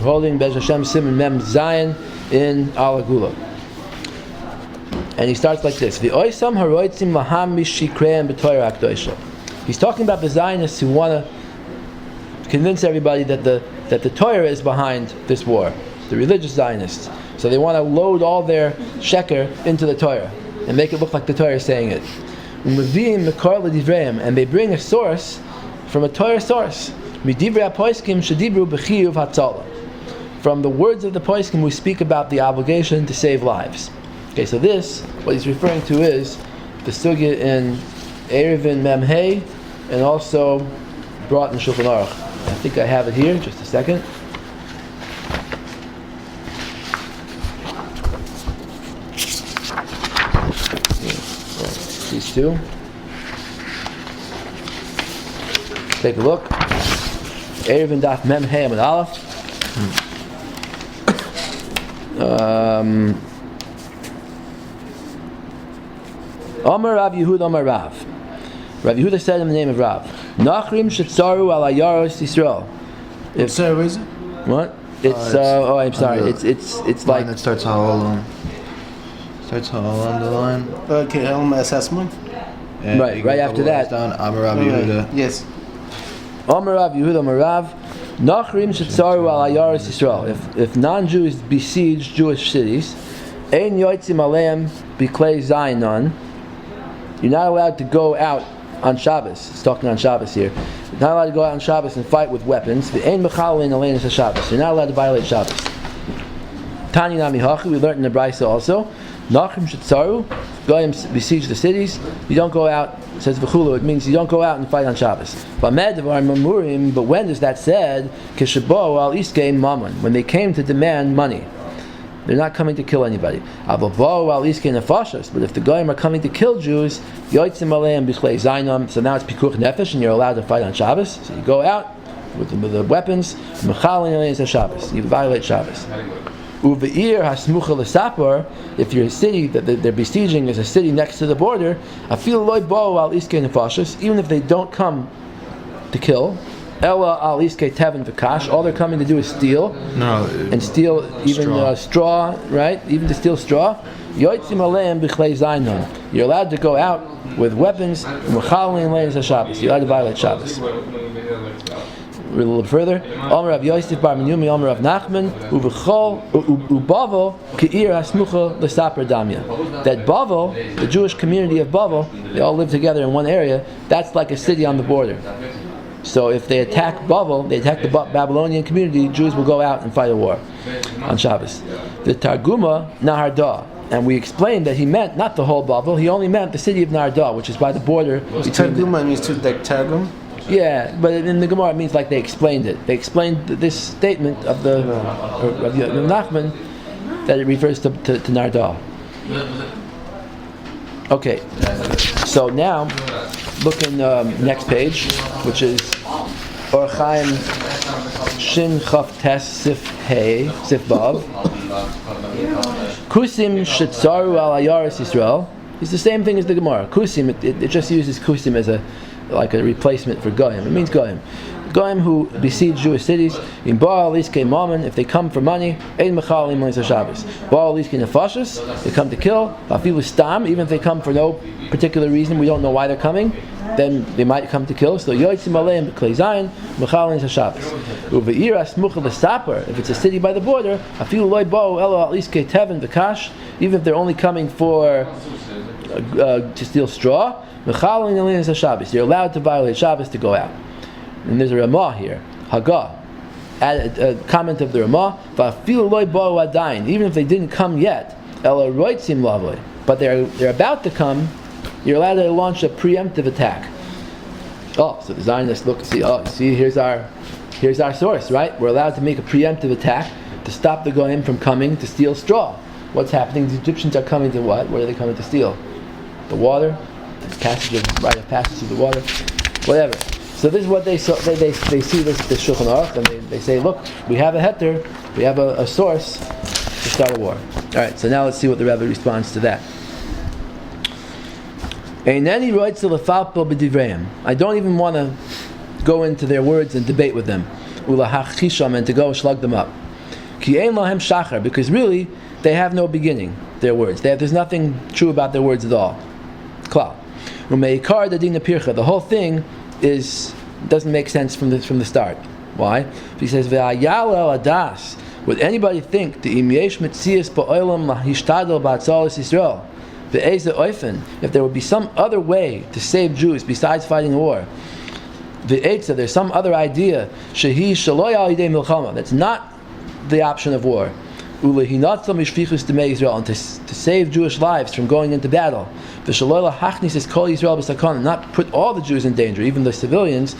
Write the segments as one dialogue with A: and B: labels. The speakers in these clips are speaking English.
A: We're holding Bez Hashem siman mem Zion in haGuela. And he starts like this. He's talking about the Zionists who want to convince everybody that the Torah is behind this war, the religious Zionists. So they want to load all their sheker into the Torah and make it look like the Torah is saying it. And they bring a source from a Torah source. From the words of the Poskim we speak about the obligation to save lives. Okay, so this, what he's referring to is the sugya in Erevin Memhei and also brought in Shulchan Aruch. I think I have it here, just a second. These two. Take a look. Erevin Daf Memhei Amud Aleph. Amar Rav Yehuda Amar Rav. Rav Yehuda said in the name of Rav, Nachrim shetzaru al ayaros Yisrael.
B: Sorry, where is it?
A: What? It's I'm sorry. It's like
B: it starts all on. Starts all on the line.
C: Okay, Satmar.
A: Right after that.
B: Down Amar Rav Yehuda.
C: Yes.
A: Amar Rav Yehuda Amar Rav. Nachrim shetzaru al ayaros Yisrael. If non-Jews besiege Jewish cities, ein yotzim aleim biklei Zionon. You're not allowed to go out on Shabbos. It's talking on Shabbos here. You're not allowed to go out on Shabbos and fight with weapons. You're not allowed to violate Shabbos. Tani Nami Hachi, we learned in the Brisa also. Nachrim Shetzaru, Goyim besiege the cities. You don't go out, says V'chulu, it means you don't go out and fight on Shabbos. But when is that said? When they came to demand money. They're not coming to kill anybody. But if the Goyim are coming to kill Jews, so now it's Pikuch Nefesh and you're allowed to fight on Shabbos. So you go out with the weapons, you violate Shabbos. If your city that they're besieging is a city next to the border, even if they don't come to kill, kash, all they're coming to do is steal. And steal even straw, right? Even to steal straw. You're allowed to go out with weapons. You're allowed to violate Shabbos. A little further. Omer Rav Yosef Bar Menyumi, Omer Rav Nachman, Bavel Ke'ir Hasmucha L'Saper Damya. That Bavel, the Jewish community of Bavel, they all live together in one area. That's like a city on the border. So if they attack Bavel, they attack the Babylonian community, Jews will go out and fight a war on Shabbos. The Targuma Naharda, and we explained that he meant not the whole Bavel, he only meant the city of Naharda, which is by the border.
C: Targuma means to like Targum?
A: Yeah, but in the Gemara it means like they explained it. They explained this statement of the of Nachman that it refers to Naharda. Okay, so now look in next page, which is Orchaim Shin Chaf Tes Sif Hey Sif Bav. Kusim Shetzaru Al Ayaris Yisrael. It's the same thing as the Gemara. Kusim, it just uses Kusim as a replacement for Goyim. It means Goyim. Goyim who besiege Jewish cities, in Baal Iskei Mammon, if they come for money, Ein Mechal Im Leis Shabbos. Baal Iskei Nefashos, they come to kill. Afilu Stam, even if they come for no particular reason, we don't know why they're coming, then they might come to kill. So Yotzim Aleim B'Klei Zayin, Mechal Leis Shabbos. Uve'ir Asmucha L'Saper, if it's a city by the border, Afilu Loi Bo Elo Al Iskei Teven V'Kash, even if they're only coming for to steal straw, Mechal Leis Shabbos. You're allowed to violate Shabbos to go out. And there's a Ramah here, Haga, a comment of the Ramah. Even if they didn't come yet, but they're about to come, you're allowed to launch a preemptive attack. Oh, so the Zionists look, see, here's our source, right? We're allowed to make a preemptive attack to stop the Goyim from coming to steal straw. What's happening? The Egyptians are coming to what? What are they coming to steal? The water, rite of passage of the water, whatever. So this is what they saw. They see this Shulchan Aruch, and they say, look, we have a heter, we have a source to start a war. All right, so now let's see what the Rebbe responds to that. I don't even want to go into their words and debate with them. And to go slug them up. Ki ein lahem shachar, because really they have no beginning. Their words. There's nothing true about their words at all. Klal. Umeikar dadina pircha. The whole thing doesn't make sense from the start. Why? He says ve'ayal el adas. Would anybody think the imyesh mitzias ba'olam lahishtadel ba'atzalis Yisrael ve'eza oifen, if there would be some other way to save Jews besides fighting a war? Ve'etza, there's some other idea shehi shaloy al yidei milchama, that's not the option of war. Ulehinatzal mishfichus demei Yisrael, and to save Jewish lives from going into battle. V'shaloy lahachnis es kol Yisrael b'sakon, not put all the Jews in danger, even the civilians.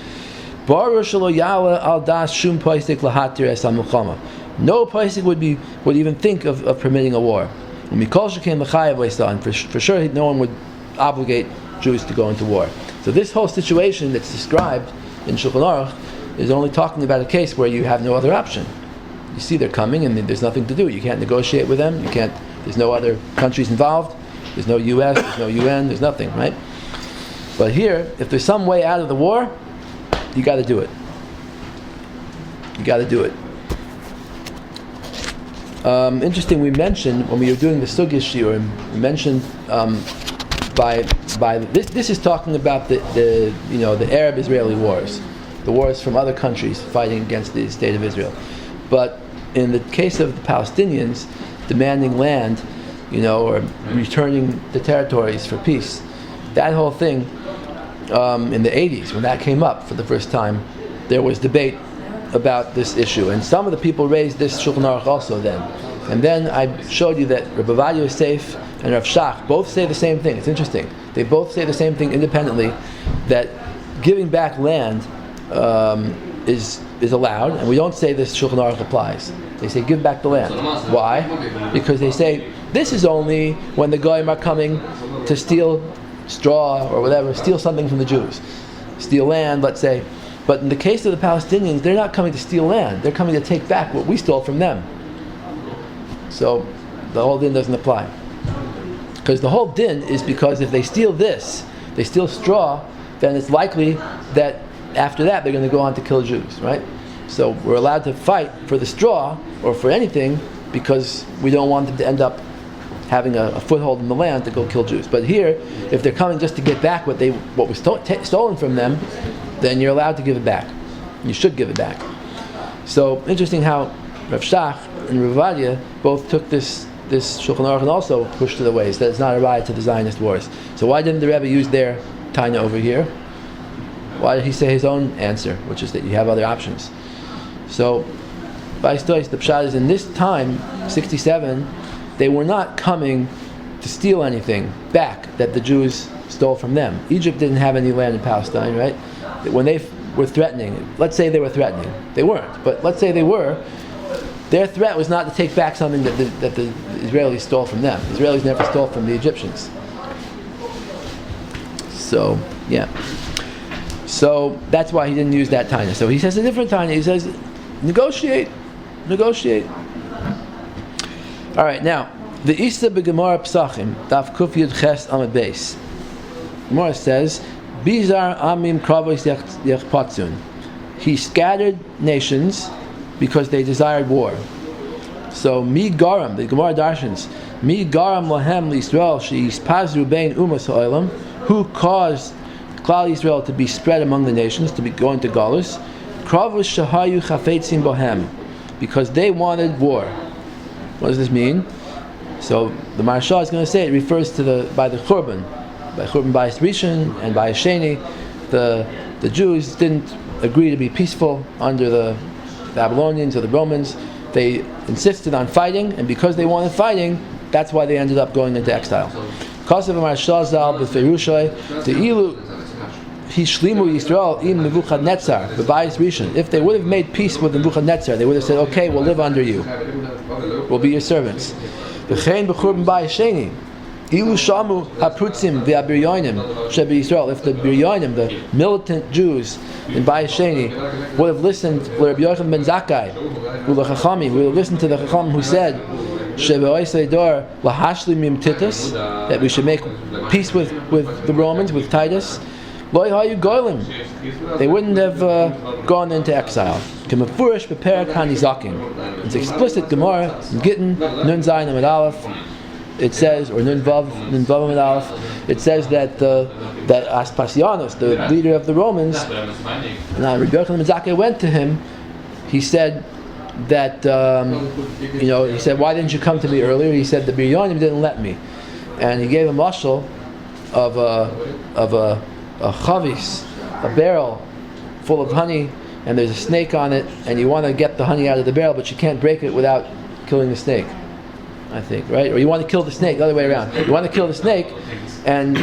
A: Baruch shelo yala al das shum paisik lahatir es milchama. No paisik would even think of permitting a war. And for sure no one would obligate Jews to go into war. So this whole situation that's described in Shulchan Aruch is only talking about a case where you have no other option. You see they're coming and there's nothing to do. You can't negotiate with them. There's no other countries involved. There's no U.S., there's no UN, there's nothing, right? But here, if there's some way out of the war, you got to do it. You got to do it. Interesting. We mentioned when we were doing the Sugya Shiur, we mentioned by this is talking about the Arab-Israeli wars, the wars from other countries fighting against the state of Israel. But in the case of the Palestinians demanding land, or returning the territories for peace, that whole thing in the 80s, when that came up for the first time, there was debate about this issue, and some of the people raised this Shulchan Aruch also then. And then I showed you that Rebbe Vadia Yosef and Rav Shach both say the same thing. It's interesting. They both say the same thing independently, that giving back land is allowed, and we don't say this Shulchan Aruch applies. They say give back the land. Why? Because they say this is only when the goyim are coming to steal straw or whatever, steal something from the Jews, steal land, let's say. But in the case of the Palestinians, they're not coming to steal land. They're coming to take back what we stole from them. So the whole din doesn't apply. Because the whole din is because if they steal this, they steal straw, then it's likely that after that they're going to go on to kill Jews, right? So we're allowed to fight for the straw or for anything because we don't want them to end up having a foothold in the land to go kill Jews. But here, if they're coming just to get back what was stolen from them, then you're allowed to give it back. You should give it back. So interesting how Rav Shach and Rav Vadia both took this Shulchan Aruch and also pushed it away, so that it's not a riot to the Zionist wars. So why didn't the Rebbe use their Tanya over here? Why did he say his own answer, which is that you have other options? So, by stories, the pshat is in this time, 67, they were not coming to steal anything back that the Jews stole from them. Egypt didn't have any land in Palestine, right? When they were threatening, let's say they were threatening. They weren't, but let's say they were. Their threat was not to take back something that the Israelis stole from them. The Israelis never stole from the Egyptians. So, yeah. So that's why he didn't use that Tanya. So he says a different Tanya. He says, negotiate. All right, now, the Isa b'Gemara Psachim, Daf Kuf Yud Ches Amud Beis. Gemara says, Bizar Amim Kravos Yachpatzun. He scattered nations because they desired war. So, Mi Garam, the Gemara Darshans, Mi Garam Lahem L'Yisrael She'ispazru Bein Umas Ha'olam, who caused Klal Yisrael to be spread among the nations, to be going to Galus, Kravos Shahayu Chafetzim Bohem, because they wanted war. What does this mean? So the Maharsha is going to say it refers to by Churban Bayis Rishon and Bayis Sheni. The Jews didn't agree to be peaceful under the Babylonians or the Romans. They insisted on fighting, and because they wanted fighting, that's why they ended up going into exile. Kasav Maharsha Zal b'Ferushay the Ilu Hishlimu Yisrael im Nebuchadnezzar b'Bayis Rishon. If they would have made peace with Nebuchadnezzar, they would have said, "Okay, we'll live under you. We'll be your servants." V'chein b'Churban Bayis Sheni Ilu Shamu Haprutzim v'Abiryonim Shebi Yisrael. If the Biryonim, the militant Jews in Bayis Sheni, would have listened to Rabbi Yochanan ben Zakkai, Ulachachami, would have listened to the Chacham who said, that we should make peace with the Romans, with Titus, Lo hayu golim. They wouldn't have gone into exile. Kemafurish beperak hanizakin. It's explicit Gemara in Gittin Nun Zayin Amud Aleph. It says, or Nun Vav Amud Aleph. It says that that Aspasianus, the leader of the Romans, now Rabbi Yochanan ben Zakkai went to him. He said that he said, "Why didn't you come to me earlier?" He said, "The Biryonim didn't let me," and he gave a mashal of a chavis, a barrel full of honey, and there's a snake on it, and you want to get the honey out of the barrel, but you can't break it without killing the snake, I think, right? Or you want to kill the snake, the other way around. You want to kill the snake, and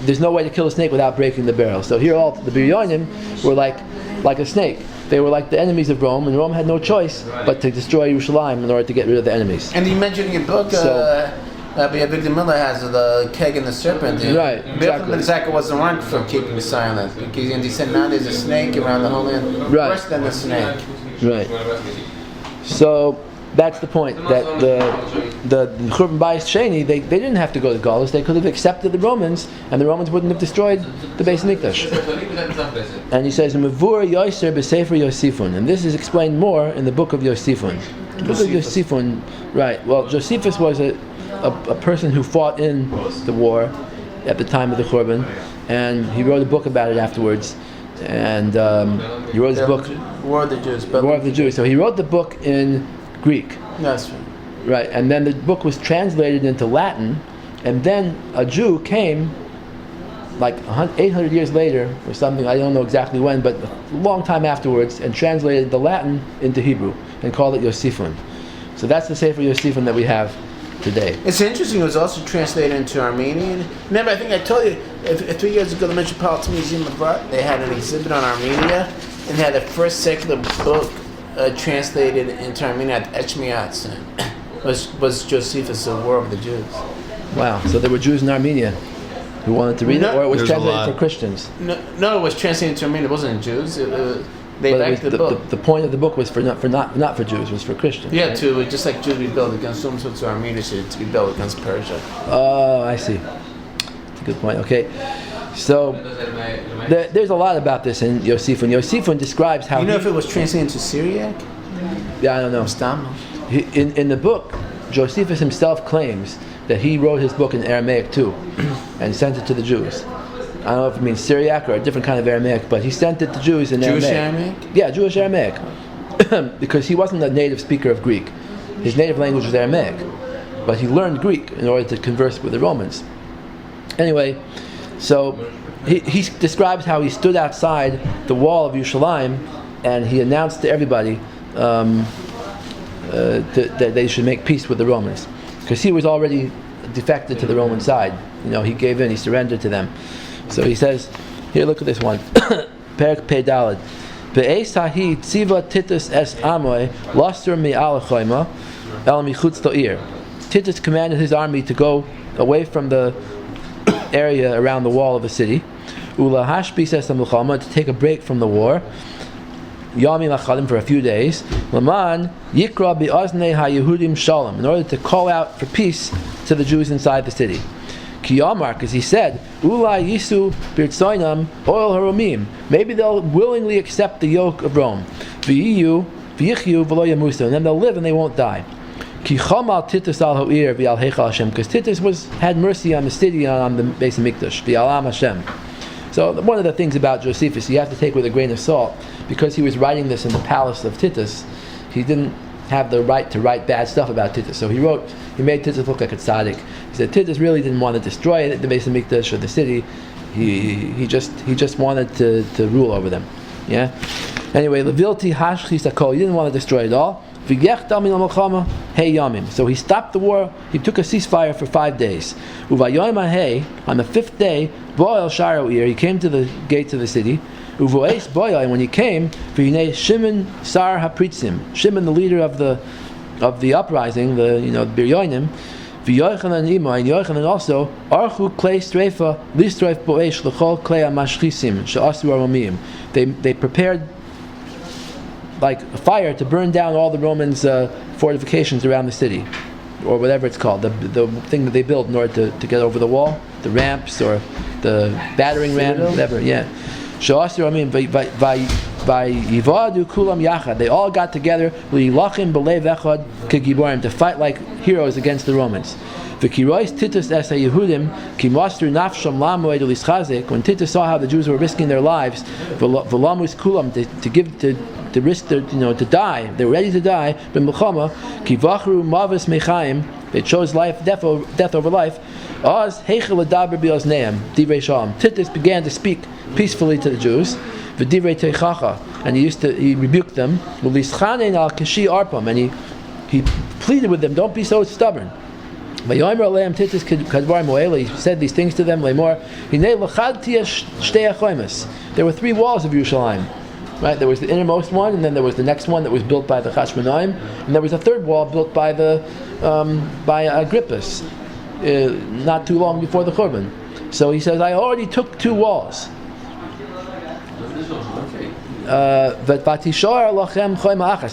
A: there's no way to kill the snake without breaking the barrel. So here all the Biryonim were like a snake. They were like the enemies of Rome, and Rome had no choice but to destroy Yerushalayim in order to get rid of the enemies.
C: And you mentioned in your book, Victor Miller has the keg and the serpent.
A: Right, exactly.
C: Exactly wasn't right for keeping silent, because he said now there's a snake around the whole land, worse than the snake.
A: Right. So that's the point, that the Churban Bayis Sheni, they didn't have to go to Galus. They could have accepted the Romans, and the Romans wouldn't have destroyed the Beis Mikdash. And he says, "Mevur Yoser b'Sefer Yosifun," and this is explained more in the book of Yosifun. The book of Yosifun, right? Well, Josephus was a person who fought in the war at the time of the Churban, and he wrote a book about it afterwards. And he wrote his book,
C: War of the Jews.
A: War of the Jews. So he wrote the book in Greek.
C: That's right.
A: Right, and then the book was translated into Latin, and then a Jew came, like 800 years later, or something, I don't know exactly when, but a long time afterwards, and translated the Latin into Hebrew, and called it Yosifun. So that's the Sefer Yosifun that we have today.
C: It's interesting, it was also translated into Armenian. Remember, I think I told you, 3 years ago, the Metropolitan Museum of Art, they had an exhibit on Armenia, and they had the first secular book translated into Armenian at Echmiatz. Was Josephus, the War of the Jews.
A: Wow, so there were Jews in Armenia who wanted to read it, or it was
B: There's
A: translated for Christians?
C: No, it was translated into Armenian. It wasn't Jews. They liked the book.
A: The point of the book was not for Jews, it was for Christians.
C: Yeah,
A: right?
C: to just like Jews rebelled against Rome, so Armenia should rebel against Persia.
A: Oh, I see. That's a good point. Okay, so there's a lot about this in Yosifun. Yosifun describes how.
C: You know if it was translated into Syriac?
A: Yeah, I don't know. In the book, Josephus himself claims that he wrote his book in Aramaic too, and sent it to the Jews. I don't know if it means Syriac or a different kind of Aramaic, but he sent it to Jews in
C: Jewish
A: Aramaic.
C: Aramaic?
A: Yeah, Jewish Aramaic. Because he wasn't a native speaker of Greek. His native language was Aramaic. But he learned Greek in order to converse with the Romans. Anyway, so he describes how he stood outside the wall of Yerushalayim and he announced to everybody that they should make peace with the Romans. Because he was already defected to the Roman side. He gave in, he surrendered to them. So he says, here, look at this one. Perek Pei Daled. Be'ez hahi tziva Titus es amoy laster mi'al choyma el michutz to'ir. Titus commanded his army to go away from the area around the wall of the city. Ula hashbis es ha-milchama, to take a break from the war. Yami lachadim, for a few days. Laman yikra bi'aznei ha-Yehudim shalom, in order to call out for peace to the Jews inside the city. Kiyamar, because he said, Ulai yisu birtsoinam oil haromim. Maybe they'll willingly accept the yoke of Rome. V'yiyu v'yichyu v'lo yamusu, and then they'll live and they won't die. Ki chamal Titus al ha'ir v'al heichal Hashem, because Titus had mercy on the city and on the Beis Mikdash v'alam Hashem. So one of the things about Josephus, you have to take with a grain of salt, because he was writing this in the palace of Titus. He didn't have the right to write bad stuff about Titus. So he made Titus look like a tzaddik. He said Titus really didn't want to destroy the Beis Mikdash or the city. He just wanted to rule over them. Yeah. Anyway, Levilti hashchis hakol. He didn't want to destroy it all. So he stopped the war. He took a ceasefire for 5 days. On the 5th day, he came to the gates of the city. And when he came, Shimon Sar Hapritzim, Shimon, the leader of the uprising, the Biryonim, and Yochanan also, Archu Klei Streifa Listreif Boesh L'chol Klei Amashchisim She'asu Aromim. They prepared like a fire to burn down all the Romans' fortifications around the city. or whatever it's called, the thing that they build in order to get over the wall, the ramps or the battering ram, whatever. Yeah. Sha'asir Amim vayivadu kulam yachad. They all got together lilachim b'lev echad kegiborim, to fight like heroes against the Romans. V'kirois Titus es haYehudim ki mastru nafsham lamoed ulischazek. When Titus saw how the Jews were risking their lives, v'lamus kulam, to risk their, to die, they were ready to die. B'milchama ki vachru mavis mechaim. They chose death over life. Oz heichel adaber bi'ozneim divrei shalom. Titus began to speak peacefully to the Jews. V'divrei teichacha, and he rebuked them. Ulischanein al kashi arpam, and he pleaded with them, don't be so stubborn. Vayomer aleim Titus kadvar moela. He said these things to them. Lemor hinei lachadti shtei achoimes. There were 3 walls of Yerushalayim. Right, there was the innermost one, and then there was the next one that was built by the Chashmonaim, and there was a 3rd wall built by Agrippus, not too long before the Churban. So he says, I already took 2 walls.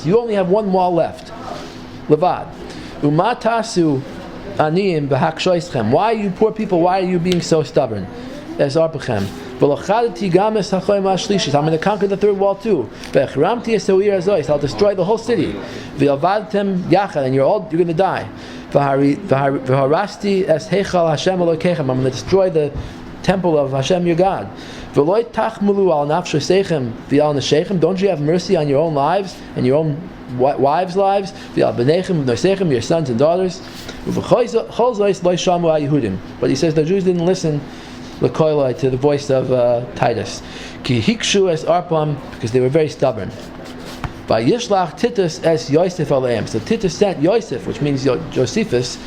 A: You only have 1 wall left. Levad. Umatasu aniyim b'hakshoischem. Why, you poor people, why are you being so stubborn? Es arpechem. I'm going to conquer the 3rd wall too. I'll destroy the whole city. And you're going to die. I'm going to destroy the temple of Hashem your God. Don't you have mercy on your own lives and your own wives' lives? Your sons and daughters. But he says the Jews didn't listen to the voice of Titus. Ki hikshu es arpam, because they were very stubborn. Vayishlach Titus es Yosef aleim. So Titus sent Yosef, which means Josephus,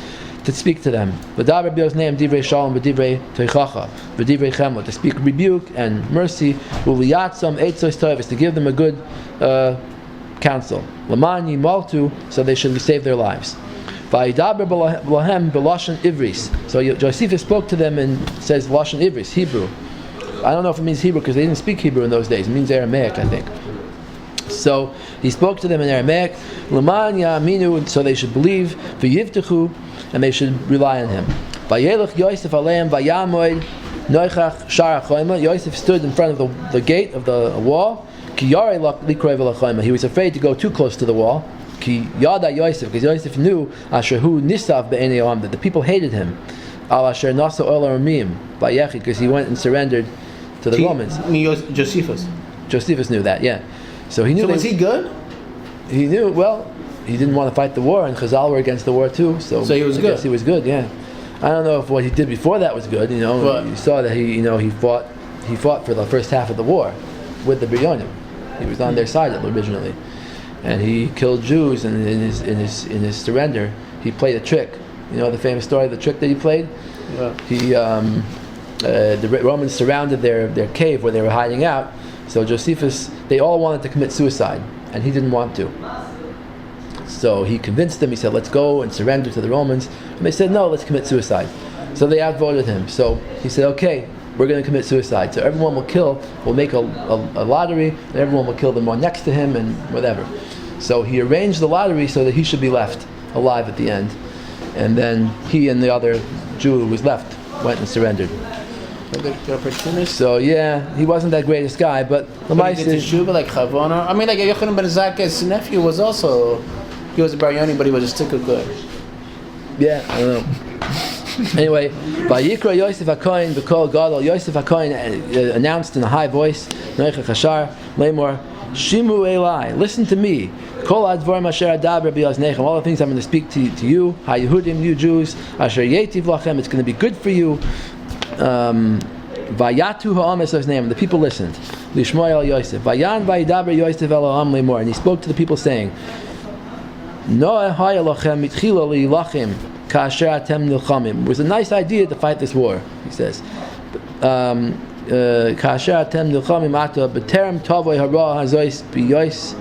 A: to speak to them. V'daber b'ozneim divrei shalom v'divrei teichacha v'divrei chemla, to speak rebuke and mercy. Uliyatzam eitzos tovos, to give them a good counsel. Laman yimaltu, so they should save their lives. Vayidaber b'lahem b'lashon ivris. So Josephus spoke to them and says lashon ivris, Hebrew. I don't know if it means Hebrew because they didn't speak Hebrew in those days. It means Aramaic, I think. So he spoke to them in Aramaic. Laman ya'aminu, so they should believe. V'yivtechu, and they should rely on him. Vayelech Yosef aleim vayamoid noichach shara choyma. Yosef stood in front of the gate of the wall. Ki yarei likroy v'lachoyma. He was afraid to go too close to the wall. Ki yada Yosef, because Yosef knew asher hu nisav be'enei oam, that the people hated him. Al asher nasa ol aramim vayechi, because he went and surrendered to the Romans.
C: Josephus
A: knew that, yeah. So he knew.
C: So was he good?
A: He knew. Well, he didn't want to fight the war, and Chazal were against the war too. So
C: he was good.
A: Yes, he was good. Yeah. I don't know if what he did before that was good. But you saw that he fought for the first half of the war with the Biryonim. He was on their side originally, and he killed Jews. And in his surrender, he played a trick. The famous story of the trick that he played. Yeah. The Romans surrounded their cave where they were hiding out. So Josephus, they all wanted to commit suicide, and he didn't want to. So he convinced them. He said, "Let's go and surrender to the Romans." And they said, "No, let's commit suicide." So they outvoted him. So he said, "Okay, we're going to commit suicide. So everyone we'll make a lottery, and everyone will kill the one next to him and whatever." So he arranged the lottery so that he should be left alive at the end, and then he and the other Jew who was left went and surrendered. So yeah, he wasn't that greatest guy, but
C: he did the Shuba like Chavona. I mean, like Yochanan ben Zakai's nephew was also, he was a Baryoni, but he was a sticker good.
A: Yeah, I don't know. Anyway, Vayikra Yosef HaKohen v'kol gadol. Yosef HaKohen announced in a high voice, Noicha Chashar Lemor Shimu Elai. Listen to me. Kol advarim asher adaber bi'oznechem. All the things I'm going to speak to you, HaYehudim, you Jews, asher yetiv lachem. It's going to be good for you. Vayatu ha'am es his name. The people listened. Lishmoy el Yosef. Vayan vayidaber Yosef el ha'am lemor. And he spoke to the people saying, Noah ha'yalachem mitchila li'ilachim kasher atem nilchamim. It was a nice idea to fight this war, he says. Kasher atem nilchamim ata b'terem tavoy hara hazois b'yois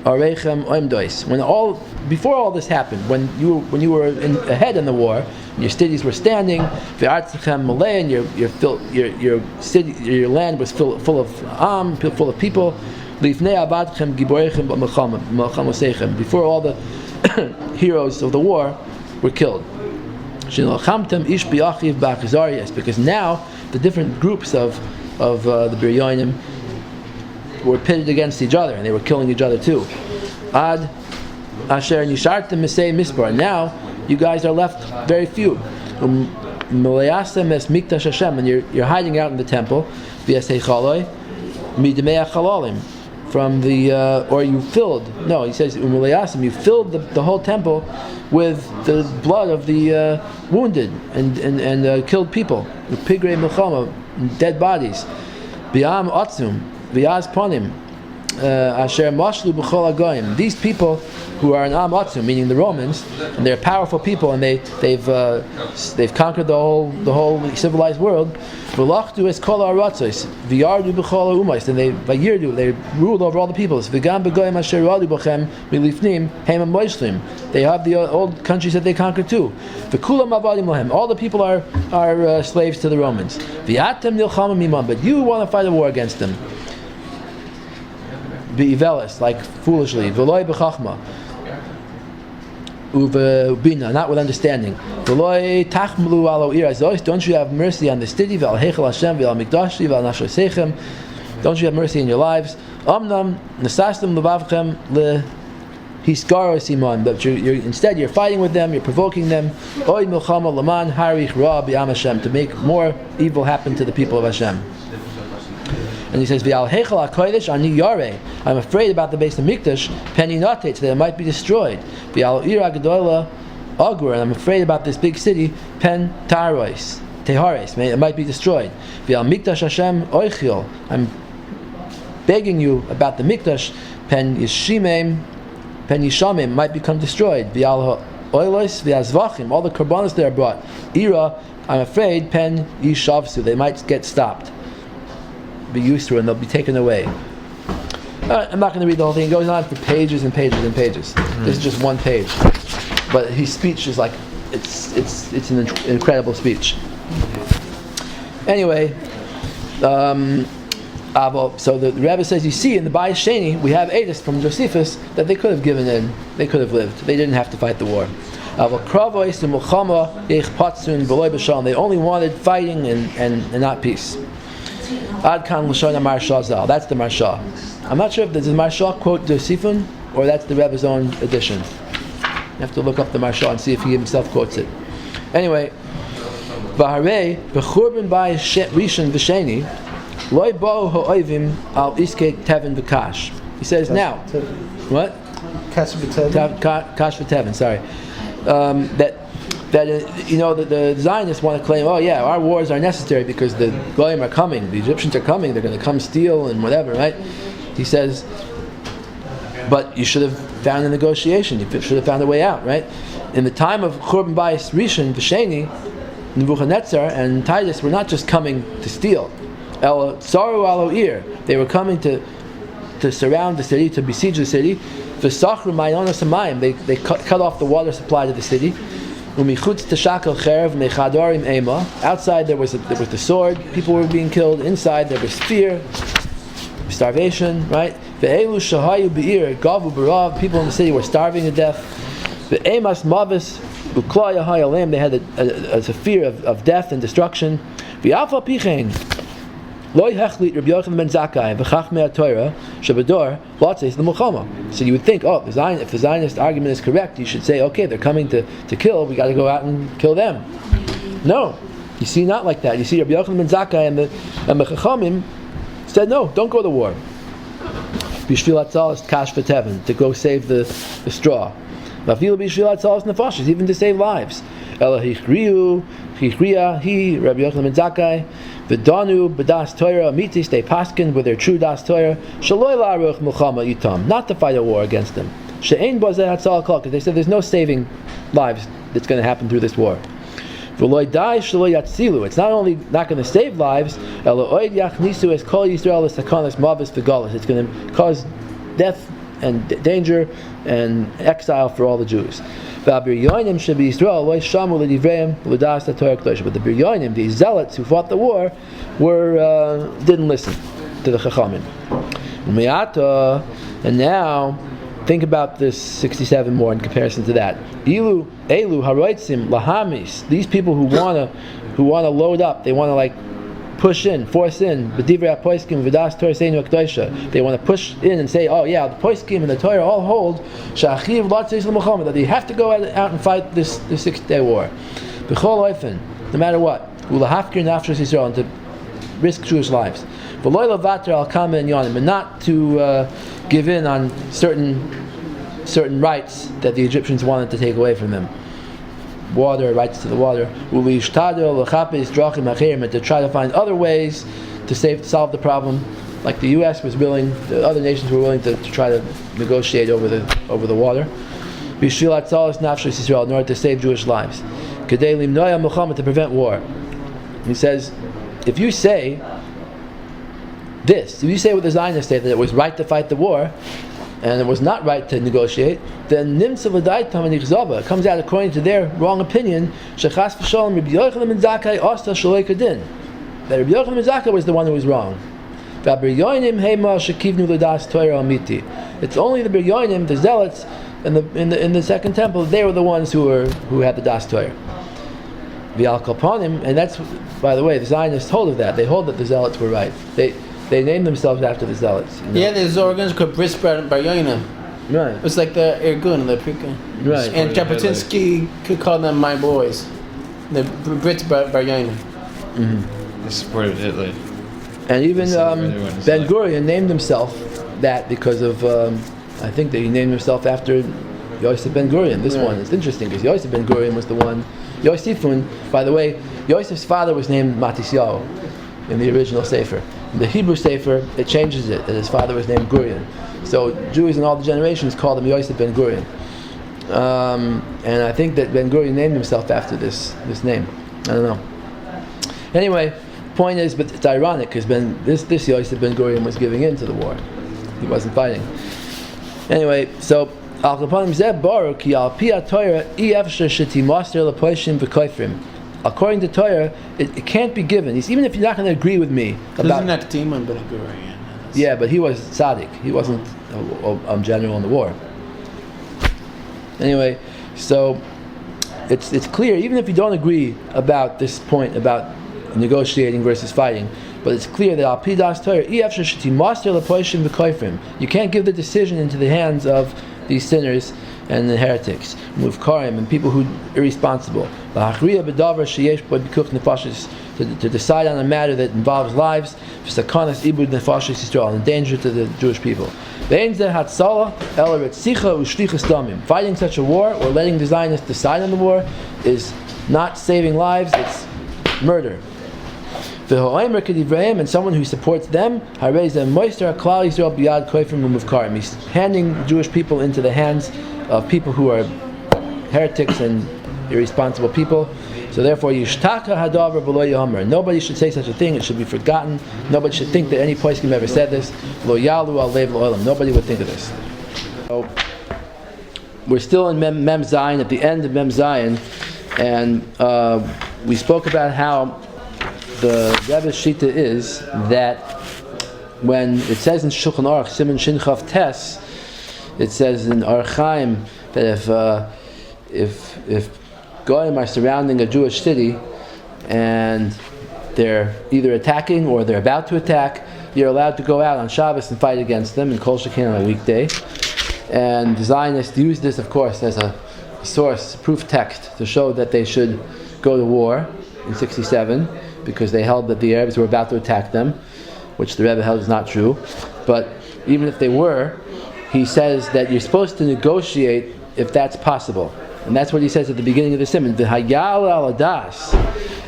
A: arechem oimdois. Before all this happened, when you were ahead in the war, and your cities were standing, and your city, your land was full of full of people. Before all the heroes of the war, were killed. Because now the different groups of the Biryonim were pitted against each other, and they were killing each other too. Ad asher nishartem misei mispar. Now you guys are left very few. Melayasem es mikdash Hashem, and you're hiding out in the temple. V'es heichaloi midmei chalalim. From the or you filled. No, he says you filled the whole temple with the blood of the wounded and killed people. Pigrei milchama, dead bodies. Bi'am atzum, v'yaz ponim, asher mashlu b'chol hagoyim. These people who are an am atzum, meaning the Romans, and they're powerful people, and they've conquered the whole civilized world. V'lachdu es kol ha'aratzos, v'yardu b'chol ha'umos, and they ruled over all the peoples. V'gam b'goyim asher radu b'chem milifnim heim ha'moishlim. They have the old countries that they conquered too. V'kulam avadim lahem. All the people are slaves to the Romans. V'yatem nilchama mimam. But you want to fight a war against them. Be'ivelis, like foolishly. V'loi b'chachma. Uvebina, not with understanding. V'loi tachmlu alo irazois. Don't you have mercy on the city? V'al heichel Hashem, v'al mikdashi, v'al nashosechem. Don't you have mercy in your lives? Amnam nesastem levavchem lehiskaro siman. But instead you're fighting with them, you're provoking them. Oy milchama laman harich ra b'am Hashem, to make more evil happen to the people of Hashem. And he says, "V'al heichel hakodesh ani yareh." I'm afraid about the base of Mikdash, penny notate, that it might be destroyed. V'al ira gedola agur, and I'm afraid about this big city, pen tahares, it might be destroyed. V'al Mikdash Hashem oichil. I'm begging you about the Mikdash, pen yishamim might become destroyed. V'al oilos v'al zvachim, all the korbanos that are brought. Ira, I'm afraid, pen yishavsu, they might get stopped, be used to, and they'll be taken away. I'm not going to read the whole thing. It goes on for pages and pages and pages. This is just one page, but his speech is like it's an incredible speech. Anyway, so the Rebbe says, you see, in the Bayis Sheni we have edus from Josephus that they could have given in, they could have lived, they didn't have to fight the war. They only wanted fighting and not peace. Ad kan l'shon ha'Maharsha Zal. That's the Maharsha. I'm not sure if this is Maharsha quote Josephun or that's the Rebbe's own edition. You have to look up the Maharsha and see if he himself quotes it. Anyway, v'harei b'churban bayis rishon v'sheni loy bo'u ha'oivim al iskei teven v'kash. He says now, what?
B: Kash vaTeven.
A: Kash vaTeven. Sorry. That the Zionists want to claim, oh yeah, our wars are necessary because the Goyim are coming, the Egyptians are coming, they're going to come steal and whatever, right? He says, but you should have found a negotiation, you should have found a way out, right? In the time of Churban Bayis Rishon V'Sheni, Nebuchadnezzar and Titus were not just coming to steal. El Tsaru Alo Ir, they were coming to surround the city, to besiege the city. V'Sachru Mayonos Hamayim, they cut off the water supply to the city. Outside there was the sword, people were being killed. Inside there was fear, starvation, right? People in the city were starving to death. They had a fear of death and destruction. So you would think, if the Zionist argument is correct, you should say, okay, they're coming to kill, we got to go out and kill them. No, you see, not like that. You see, Rabbi Yochanan ben Zakkai and the Chachamim said, no, don't go to war. Bishvil Atzal is kash vaTeven, to go save the straw. Even to save lives. Rabbi Yochanan ben Zakkai, V'danu b'das Torah mitis, they paskin with their true das Torah, shaloi la'aruch milchama itam, not to fight a war against them. She'ein bozeh hatzal kol, because they said there's no saving lives that's going to happen through this war. V'loi dai shaloi yatzilu, it's not only not going to save lives, elo oid yachnisu es kol Yisrael es sakanas mavis v'galus, it's going to cause death and danger and exile for all the Jews. But the Biryonim, the zealots who fought the war, didn't listen to the Chachamim. And now think about this 67 more in comparison to that. Elu haroitzim lahamis. These people who wanna load up, they wanna like push in, force in. B'divrei hapoiskim v'das Torah seinu akdosha. They want to push in and say, oh yeah, the poiskim and the Torah all hold she'achiv lo tzeish l'milchama, that they have to go out and fight this 6-day war. B'chol oifen, no matter what, ulahafkir nafshos Yisrael, and to risk Jewish lives. V'loy lavater al kama and yonim, and not to give in on certain rights that the Egyptians wanted to take away from them. Water, rights to the water, and to try to find other ways to solve the problem, like the U.S. was willing, the other nations were willing to try to negotiate over the water. In order to save Jewish lives, to prevent war. He says, if you say what the Zionists say, that it was right to fight the war, and it was not right to negotiate, then nimtza v'daitam and ichzava comes out according to their wrong opinion. Shechas v'shalom Rabbi Yochanan ben Zakkai asta shaloi kadin. That Rabbi Yochanan ben Zakkai was the one who was wrong. V'abriyonim heima shekivnu l'das Torah amiti. It's only the Biryonim, the zealots, in the second temple. They were the ones who had the das Torah. V'al kalponim, and that's, by the way, the Zionists hold of that. They hold that the zealots were right. They named themselves after the zealots. You know? Yeah,
C: there's organs called Bris Bar Yonim.
A: Right.
C: It's like the Irgun, the Pika.
A: Right.
C: And Jabotinsky could call them my boys. The Brits Bar Yonim.
B: They supported Hitler.
A: And even Ben Gurion named himself that because of, I think that he named himself after Yosef Ben Gurion. This one, it's interesting because Yosef Ben Gurion was the one. Yosifun, by the way, Yosef's father was named Matisyahu in the original Sefer. In the Hebrew Sefer, it changes it, that his father was named Gurion. So Jews in all the generations called him Yosef Ben Gurion. And I think that Ben Gurion named himself after this name. I don't know. Anyway, point is, but it's ironic because this Yosef Ben Gurion was giving in to the war. He wasn't fighting. Anyway, so Al Kapanim Zeb Baruch Ki Al Pi HaTorah I Efshar Shetimaster LaPoishim V'Koifrim. According to Torah, it can't be given. Even if you're not going to agree with me about. Yeah, but he was tzaddik. He wasn't a general in the war. Anyway, so it's clear, even if you don't agree about this point about negotiating versus fighting, but it's clear that al pi das Torah, you can't give the decision into the hands of these sinners and the heretics, muvkarim, and people who are irresponsible. To decide on a matter that involves lives, and danger to the Jewish people. Fighting such a war or letting the Zionists decide on the war is not saving lives, it's murder. And someone who supports them, he's handing Jewish people into the hands of people who are heretics and irresponsible people. So therefore, nobody should say such a thing. It should be forgotten. Nobody should think that any poskim ever said this. Nobody would think of this. So we're still in Mem Zayin, at the end of Mem Zayin, and we spoke about how the Rebbe's shita is that when it says in Shulchan Aruch siman shin chaf tes, it says in Archaim that if goyim are surrounding a Jewish city and they're either attacking or they're about to attack, you're allowed to go out on Shabbos and fight against them, and kol shekin on a weekday. And the Zionists use this, of course, as a source, proof text, to show that they should go to war in 67, because they held that the Arabs were about to attack them, which the Rebbe held is not true. But even if they were, he says that you're supposed to negotiate if that's possible. And that's what he says at the beginning of the siman. The haGuela al adas.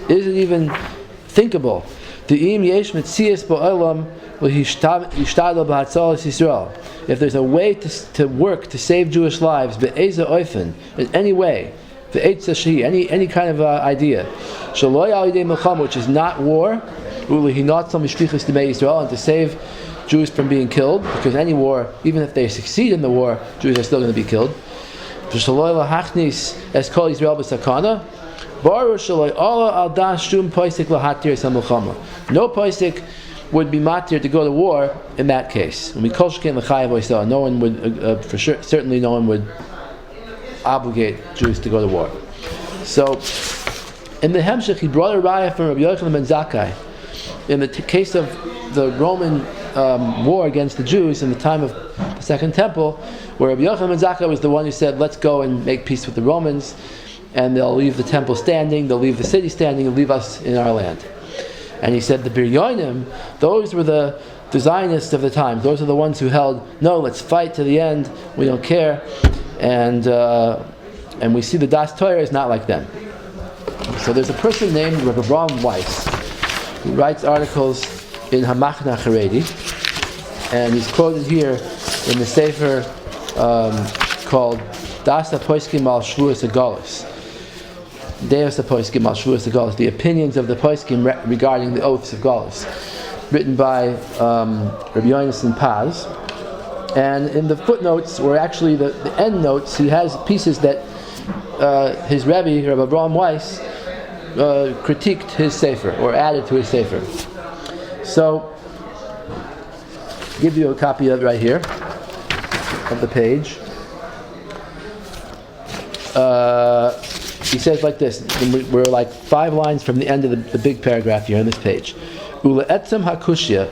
A: Is it even thinkable? If there's a way to work to save Jewish lives, in any way, any kind of idea, which is not war, and to save Jews from being killed, because any war, even if they succeed in the war, Jews are still going to be killed. No poisik would be matir to go to war in that case. When we kol sheken l'chayav oisah, no one would, for sure, certainly no one would obligate Jews to go to war. So, in the Hemshech, he brought a raya from Rabbi Yochanan ben Zakkai. In the case of the Roman war against the Jews in the time of the Second Temple, where Rabbi Yochanan ben Zakkai was the one who said, let's go and make peace with the Romans, and they'll leave the temple standing, they'll leave the city standing, and leave us in our land. And he said the Biryonim, those were the Zionists of the time. Those are the ones who held, no, let's fight to the end, we don't care. And we see the Das Torah is not like them. So there's a person named Rebbe Abraham Weiss who writes articles in Hamachna Haredi, and he's quoted here in the Sefer called Das HaPoskim al Shvuas HaGolus. Deus HaPoskim al Shvuas HaGolus, the opinions of the Poskim regarding the oaths of Golus, written by Rabbi Yonason Paz. And in the footnotes, or actually the end notes, he has pieces that his Rebbe, Rebbe Abraham Weiss, critiqued his Sefer, or added to his Sefer. So, I'll give you a copy of it right here, of the page. He says like this, we're like 5 lines from the end of the big paragraph here on this page. Ula etzem hakushya,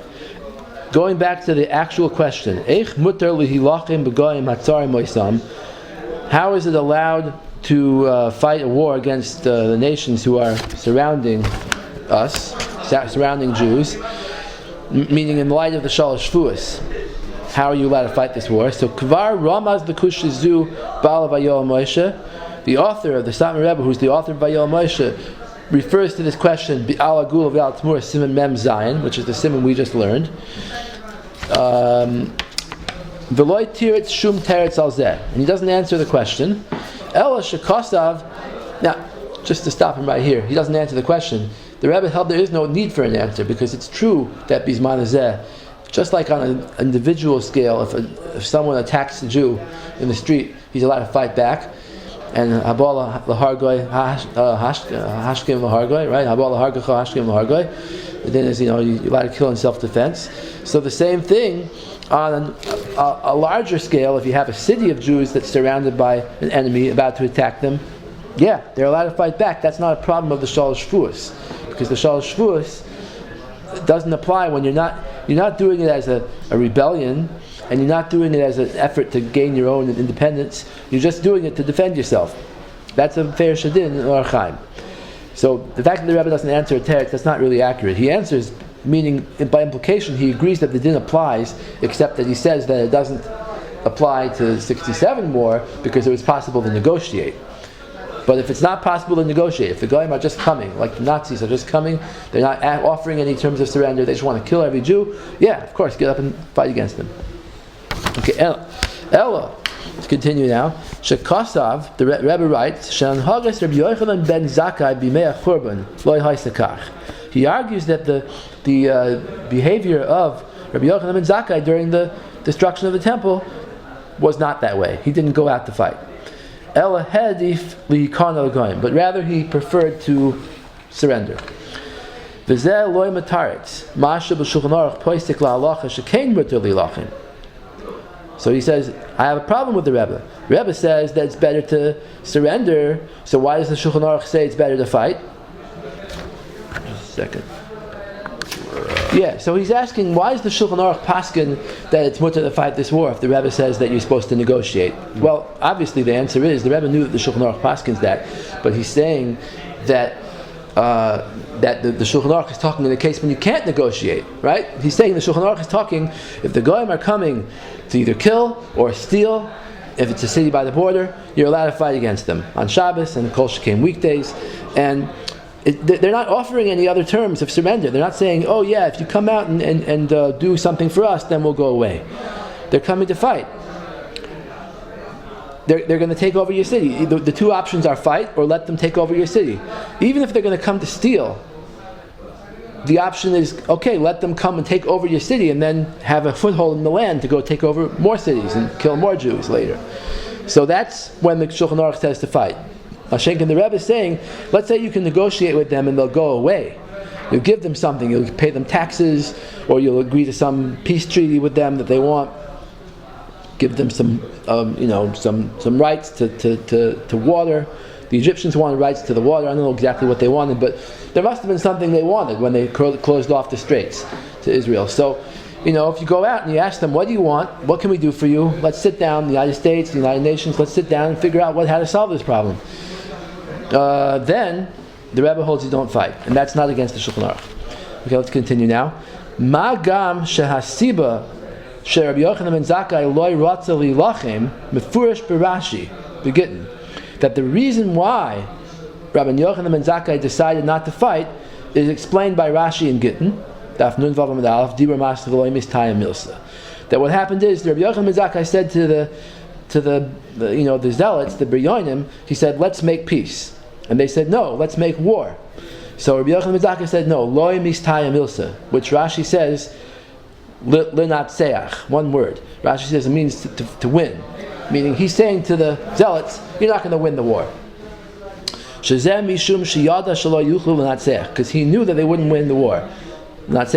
A: going back to the actual question, Eich muter lihilachim b'goyim hatzarim moisam, how is it allowed to fight a war against the nations who are surrounding us, surrounding Jews, meaning in light of the Shalosh Shvuos? How are you allowed to fight this war? So Kvar Ramaz B'Kush Zu Baal Vayol Moshe, the author of the Satmar Rebbe, who's the author of Vayol Moshe, refers to this question Bi'al Agul V'al Tmur Siman Mem Zion, which is the siman we just learned. V'loy Tiritz Shum Teretz Al Zeh, and he doesn't answer the question. Ela Shekosav. Now, just to stop him right here, he doesn't answer the question. The Rebbe held there is no need for an answer, because it's true that Bizman Hazeh, just like on an individual scale, if someone attacks a Jew in the street, he's allowed to fight back. And Habal Lahargoy Hashkim Lahargoy, right? Habal Lahargoy Hashkim Lahargoy. Then is you're allowed to kill in self-defense. So the same thing on a larger scale. If you have a city of Jews that's surrounded by an enemy about to attack them, yeah, they're allowed to fight back. That's not a problem of the Shalosh Shvuos, because the Shalosh Shvuos doesn't apply when you're not doing it as a rebellion, and you're not doing it as an effort to gain your own independence. You're just doing it to defend yourself. That's a fair shadin in Or Chaim. So the fact that the Rebbe doesn't answer a teretz, that's not really accurate. He answers, meaning by implication, he agrees that the din applies, except that he says that it doesn't apply to 67 more because it was possible to negotiate. But if it's not possible to negotiate, if the Goyim are just coming, like the Nazis are just coming, they're not offering any terms of surrender, they just want to kill every Jew, yeah, of course, get up and fight against them. Okay, Ella, let's continue now. Shekosav, the Rebbe writes, Shanhagas Rabbi Yochanan ben Zakkai b'mei churban loy haisakach. He argues that the behavior of Rabbi Yochanan ben Zakkai during the destruction of the temple was not that way. He didn't go out to fight. Ella hadif li'ikana l'goyim, but rather he preferred to surrender. V'zeh loy mataretz masha b'shulchan aruch poistik la'alacha shekein muter li'lachim. So he says, I have a problem with the Rebbe. The Rebbe says that it's better to surrender, so why does the Shulchan Aruch say it's better to fight? Just a second. Yeah, so he's asking, why is the Shulchan Aruch paskin that it's mutter to fight this war if the Rebbe says that you're supposed to negotiate? Well, obviously the answer is, the Rebbe knew that the Shulchan Aruch paskins that, but he's saying that the Shulchan Aruch is talking in a case when you can't negotiate, right? He's saying the Shulchan Aruch is talking if the Goyim are coming to either kill or steal, if it's a city by the border, you're allowed to fight against them on Shabbos and Kol Shekem weekdays, and they're not offering any other terms of surrender. They're not saying, oh yeah, if you come out and do something for us, then we'll go away. They're coming to fight. They're going to take over your city. The two options are fight or let them take over your city. Even if they're going to come to steal, the option is, okay, let them come and take over your city and then have a foothold in the land to go take over more cities and kill more Jews later. So that's when the Shulchan Aruch says to fight. Shenkin the Rebbe is saying, let's say you can negotiate with them and they'll go away. You'll give them something. You'll pay them taxes, or you'll agree to some peace treaty with them that they want. Give them some rights to water. The Egyptians wanted rights to the water. I don't know exactly what they wanted, but there must have been something they wanted when they closed off the straits to Israel. So, if you go out and you ask them, what do you want? What can we do for you? Let's sit down, the United States, the United Nations, let's sit down and figure out how to solve this problem. Then, the Rebbe holds you don't fight. And that's not against the Shulchan Aruch. Okay, let's continue now. Ma gam shehasiba she'Rabbi Yochanan ben Zakkai loy ratza lilachem mefurish b'Rashi begitten. That the reason why Rabbi Yochanan ben Zakkai decided not to fight is explained by Rashi in Gittin. Daf Nun Vav Amud Aleph Dibur Mas V'Lo Mis Tayim Milsa. That what happened is Rabbi Yochanan ben Zakkai said to the zealots, the Biryonim, he said, let's make peace, and they said no, let's make war. So Rabbi Yochanan ben Zakkai said no, Lo Mis Tayim Milsa, which Rashi says Linat Seach, one word. Rashi says it means to win. Meaning he's saying to the zealots, you're not going to win the war. Because he knew that they wouldn't win the war. Not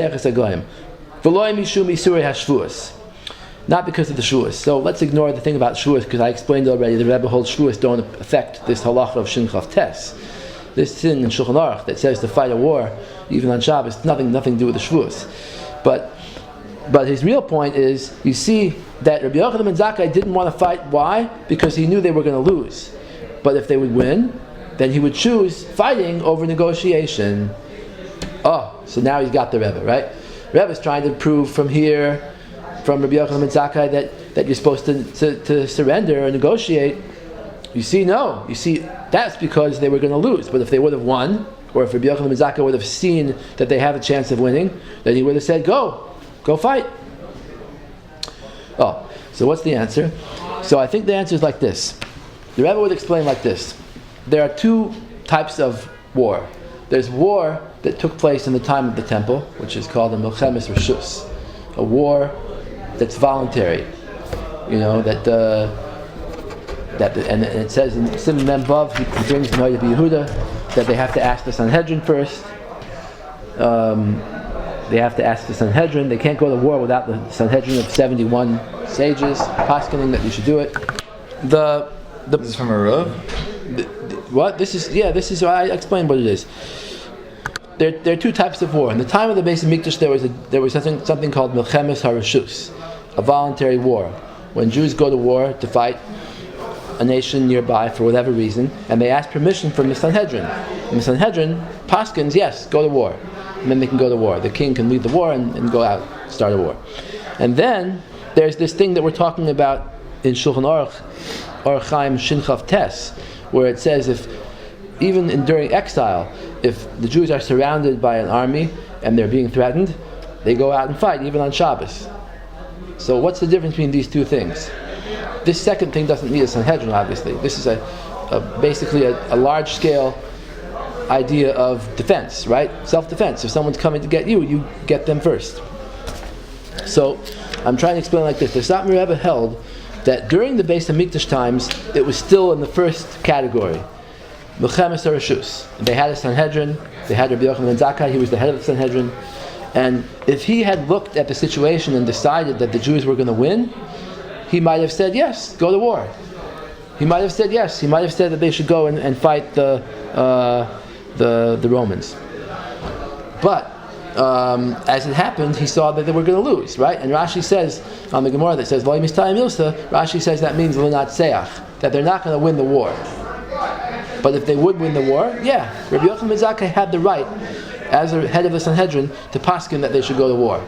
A: because of the Shvuos. So let's ignore the thing about Shvuos, because I explained already the Rebbe holds Shvuos don't affect this halacha of Shin Chav Tes. This thing in Shulchan Aruch that says to fight a war, even on Shabbos, nothing to do with the Shvuos. But his real point is, you see that Rabbi Yochanan ben Zakkai didn't want to fight. Why? Because he knew they were going to lose. But if they would win, then he would choose fighting over negotiation. Oh, so now he's got the Rebbe, right? Rebbe's trying to prove from here, from Rabbi Yochanan ben Zakkai, that you're supposed to surrender or negotiate. You see, no. You see, that's because they were going to lose. But if they would have won, or if Rabbi Yochanan ben Zakkai would have seen that they have a chance of winning, then he would have said, go fight. Oh, so what's the answer? So I think the answer is like this. The Rebbe would explain like this. There are two types of war. There's war that took place in the time of the temple, which is called a Milchemes Reshus, a war that's voluntary. And it says in Siman Mem Vav, he brings the Noida Yehuda that they have to ask the Sanhedrin first. They have to ask the Sanhedrin. They can't go to war without the Sanhedrin of 71 sages paskening that you should do it.
B: This is from a Rav?
A: What? This is I explained what it is. There are two types of war. In the time of the Beis Hamikdash, there was something called Milchemes HaReshus, a voluntary war, when Jews go to war to fight a nation nearby for whatever reason, and they ask permission from the Sanhedrin. And the Sanhedrin paskins, yes, go to war. And then they can go to war. The king can lead the war and go out, start a war. And then there's this thing that we're talking about in Shulchan Aruch, Orach Chaim Shin Chav Tes, where it says during exile, if the Jews are surrounded by an army and they're being threatened, they go out and fight, even on Shabbos. So what's the difference between these two things? This second thing doesn't need a Sanhedrin, obviously. This is basically a large-scale idea of defense, right? Self-defense. If someone's coming to get you, you get them first. So I'm trying to explain like this. The Satmar Rebbe held that during the Beis Hamikdash times, it was still in the first category, Milchemes HaReshus. They had a Sanhedrin. They had Rabbi Yochanan ben Zakkai. He was the head of the Sanhedrin. And if he had looked at the situation and decided that the Jews were going to win, he might have said, yes, go to war. He might have said yes. He might have said that they should go and fight the Romans. But as it happened, he saw that they were going to lose, right? And Rashi says on the Gemara that says Lo Mis Tayim Milsa, Rashi says that means Linat Seach, that they're not going to win the war. But if they would win the war, yeah, Rabbi Yochanan ben Zakkai had the right, as the head of the Sanhedrin, to paskin that they should go to war.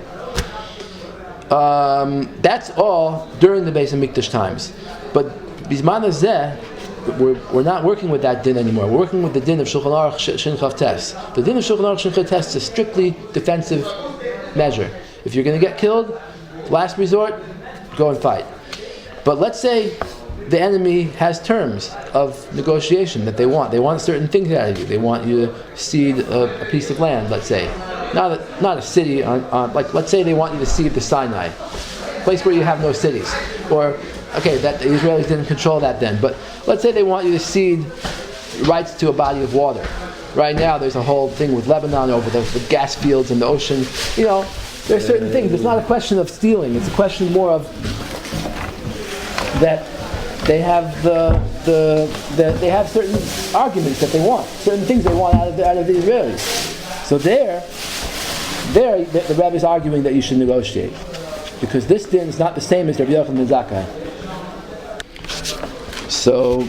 A: That's all during the Beis Hamikdash times. But Bizman Hazeh, we're not working with that din anymore. We're working with the din of Shulchan Aruch Shin Chav Tes. The din of Shulchan Aruch Shin Chav Tes is a strictly defensive measure. If you're going to get killed, last resort, go and fight. But let's say the enemy has terms of negotiation that they want. They want certain things out of you. They want you to cede a piece of land, let's say. Not a city, like let's say they want you to cede the Sinai, a place where you have no cities. Or, okay, that the Israelis didn't control that then, but let's say they want you to cede rights to a body of water. right now there's a whole thing with Lebanon over the gas fields in the ocean. You know, there's certain things. It's not a question of stealing. It's a question more of that they have they have certain arguments that they want, certain things they want out of the Israelis. So there the Rebbe is arguing that you should negotiate, because this din is not the same as Rabbi Yochanan ben Zakkai. So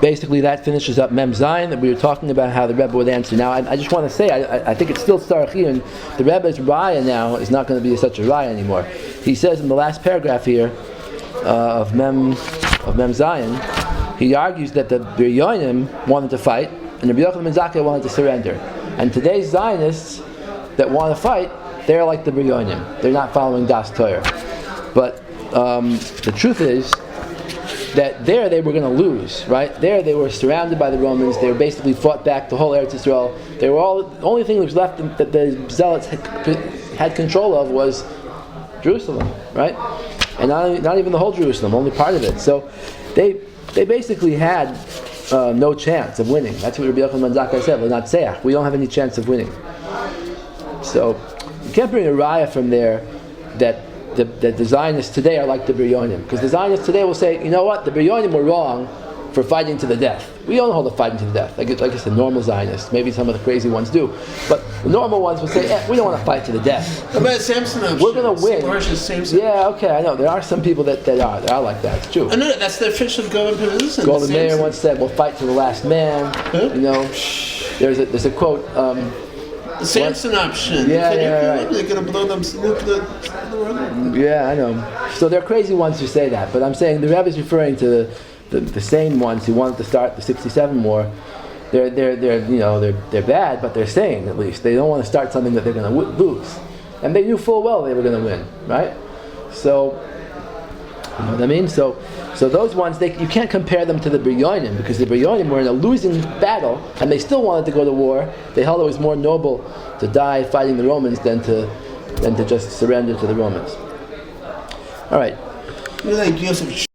A: basically that finishes up Mem Zayin, that we were talking about how the Rebbe would answer. Now I just want to say, I think it's still Starachiyun. The Rebbe's raya now is not going to be such a raya anymore. He says in the last paragraph here of Mem Zayin, he argues that the Biryonim wanted to fight and Rabbi Yochanan ben Zakkai wanted to surrender. And today's Zionists that want to fight, they're like the Biryonim. They're not following Das Torah. But the truth is that there they were going to lose, right? There they were surrounded by the Romans. They were basically fought back the whole Eretz Yisrael. They were the only thing that was left that the Zealots had control of was Jerusalem, right? And not even the whole Jerusalem, only part of it. So they basically had no chance of winning. That's what Rabbi Yochanan ben Zakkai said. Not sayach. We don't have any chance of winning. So you can't bring a raya from there that the Zionists today are like the Biryonim, because the Zionists today will say, you know what, the Biryonim were wrong for fighting to the death. We don't hold the fighting to the death. Like it's the normal Zionists. Maybe some of the crazy ones do, but the normal ones will say, we don't want to fight to the death.
C: How about Samson?
A: We're going to win.
C: Samson.
A: Yeah, okay, I know. There are some people that are like that. It's true.
C: I know, that's the official Golden position.
A: Golden Mayer once said, we'll fight to the last man.
C: Huh?
A: You know, there's a quote.
C: The Samson option.
A: Yeah, right.
C: They're going to blow them nuclear.
A: Yeah, I know. So they're crazy ones who say that, but I'm saying the Rebbe is referring to the same ones who wanted to start the '67 war. They're bad, but they're sane at least. They don't want to start something that they're going to lose, and they knew full well they were going to win, right? So you know what I mean. So those ones, you can't compare them to the Biryonim, because the Biryonim were in a losing battle and they still wanted to go to war. They held it was more noble to die fighting the Romans than to just surrender to the Romans. All right.
C: You're like Joseph